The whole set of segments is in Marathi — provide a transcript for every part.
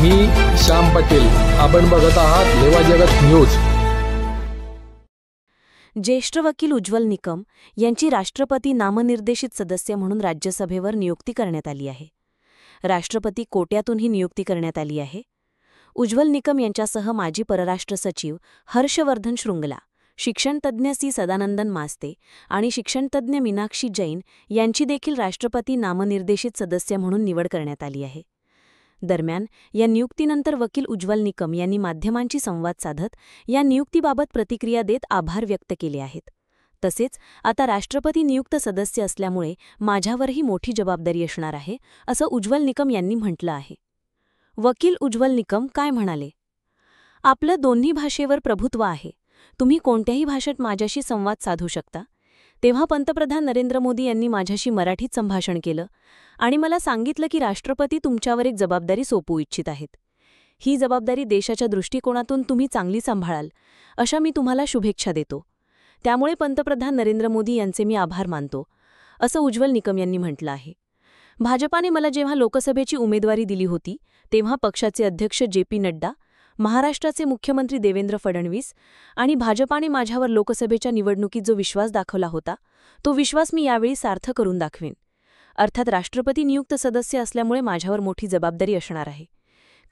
मी श्याम पाटील, आपण बघत आहात लेवा जगत न्यूज। ज्येष्ठ वकील उज्ज्वल निकम यांची राष्ट्रपती नामनिर्देशित सदस्य म्हणून राज्यसभेवर नियुक्ती करण्यात आली आहे। राष्ट्रपती कोट्यातून ही नियुक्ती करण्यात आली आहे। उज्ज्वल निकम यांच्यासह माजी परराष्ट्र सचिव हर्षवर्धन श्रुंगला, शिक्षणतज्ज्ञ सी सदानंदन मास्ते आणि शिक्षणतज्ज्ञ मीनाक्षी जैन यांची देखील राष्ट्रपती नामनिर्देशित सदस्य म्हणून निवड करण्यात आली आहे। दरम्यान या नियुक्तीनंतर वकील उज्ज्वल निकम यांनी माध्यमांशी संवाद साधत या नियुक्तीबाबत प्रतिक्रिया देत आभार व्यक्त केले आहेत। तसेच आता राष्ट्रपती नियुक्त सदस्य असल्यामुळे माझ्यावरही मोठी जबाबदारी असणार आहे, असं उज्ज्वल निकम यांनी म्हटलं आहे। वकील उज्ज्वल निकम काय म्हणाले? आपलं दोन्ही भाषेवर प्रभुत्व आहे। तुम्ही कोणत्याही भाषेत माझ्याशी संवाद साधू शकता। तेव्हा पंतप्रधान नरेंद्र मोदी यांनी माझ्याशी मराठीत संभाषण केलं आणि मला सांगितलं की राष्ट्रपती तुमच्यावर एक जबाबदारी सोपवू इच्छित आहेत। ही जबाबदारी देशाच्या दृष्टिकोनातून तुम्ही चांगली सांभाळाल, अशा मी तुम्हाला शुभेच्छा देतो। त्यामुळे पंतप्रधान नरेंद्र मोदी यांचे मी आभार मानतो, असं उज्ज्वल निकम यांनी म्हटलं आहे। भाजपाने मला जेव्हा लोकसभेची उमेदवारी दिली होती तेव्हा पक्षाचे अध्यक्ष जे.पी. नड्डा, महाराष्ट्राचे मुख्यमंत्री देवेंद्र फडणवीस आणि भाजपाने माझ्यावर लोकसभेच्या निवडणुकीत जो विश्वास दाखवला होता तो विश्वास मी यावेळी सार्थ करून दाखवेन। अर्थात राष्ट्रपती नियुक्त सदस्य असल्यामुळे माझ्यावर मोठी जबाबदारी असणार आहे।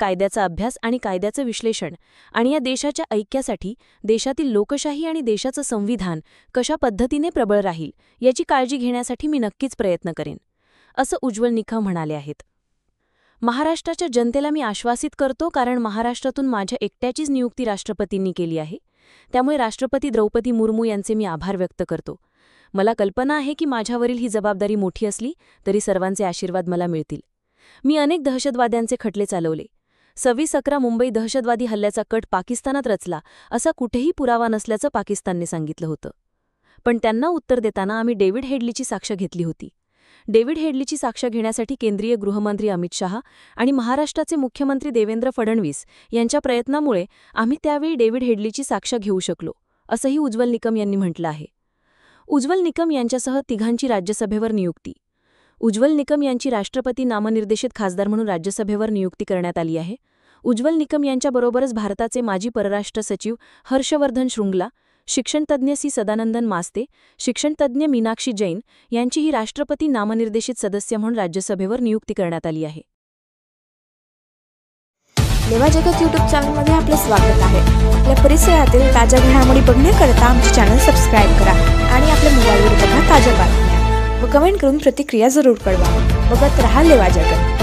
कायद्याचा अभ्यास आणि कायद्याचं विश्लेषण आणि या देशाच्या ऐक्यासाठी देशातील लोकशाही आणि देशाचं संविधान कशा पद्धतीने प्रबळ राहील याची काळजी घेण्यासाठी मी नक्कीच प्रयत्न करेन, असं उज्ज्वल निकम म्हणाले आहेत। महाराष्ट्राच्या जनतेला मी आश्वासित करतो कारण महाराष्ट्रातून माझ्या एकट्याचीच नियुक्ती राष्ट्रपतींनी केली आहे। त्यामुळे राष्ट्रपती द्रौपदी मुर्मू यांचे मी आभार व्यक्त करतो। मला कल्पना आहे की माझ्यावरील ही जबाबदारी मोठी असली तरी सर्वांचे आशीर्वाद मला मिळतील। मी अनेक दहशतवाद्यांचे खटले चालवले। 26/11 मुंबई दहशतवादी हल्ल्याचा कट पाकिस्तानात रचला असा कुठेही पुरावा नसल्याचं पाकिस्तानने सांगितलं होतं। पण त्यांना उत्तर देताना आम्ही डेव्हिड हेडलीची साक्ष घेतली होती। डेव्हिड हेडलीची साक्ष घेण्यासाठी केंद्रीय गृहमंत्री अमित शहा आणि महाराष्ट्राचे मुख्यमंत्री देवेंद्र फडणवीस यांच्या प्रयत्नामुळे आम्ही त्यावेळी डेव्हिड हेडलीची साक्ष घेऊ शकलो, असंही उज्ज्वल निकम यांनी म्हटलं आहे। उज्ज्वल निकम यांच्यासह तिघांची राज्यसभेवर नियुक्ती। उज्ज्वल निकम यांची राष्ट्रपती नामनिर्देशित खासदार म्हणून राज्यसभेवर नियुक्ती करण्यात आली आहे। उज्ज्वल निकम यांच्याबरोबरच भारताचे माजी परराष्ट्र सचिव हर्षवर्धन श्रुंगला, शिक्षणतज्ज्ञ सी सदानंदन मास्ते, शिक्षणतज्ज्ञ मीनाक्षी जैन यांचीही राष्ट्रपती नामनिर्देशित सदस्य म्हणून राज्यसभेवर नियुक्ती करण्यात आली आहे। लेवा जगत यूट्यूब चॅनलमध्ये आपले स्वागत आहे। आपल्या परिसरातील ताज्या घडामोडी बघण्याकरता आमचे चॅनल सबस्क्राइब करा आणि आपल्या मोबाईलवर बघा ताज्या बातम्या व कमेंट करून प्रतिक्रिया जरूर कळवा। बघत रहा लेवा जगत।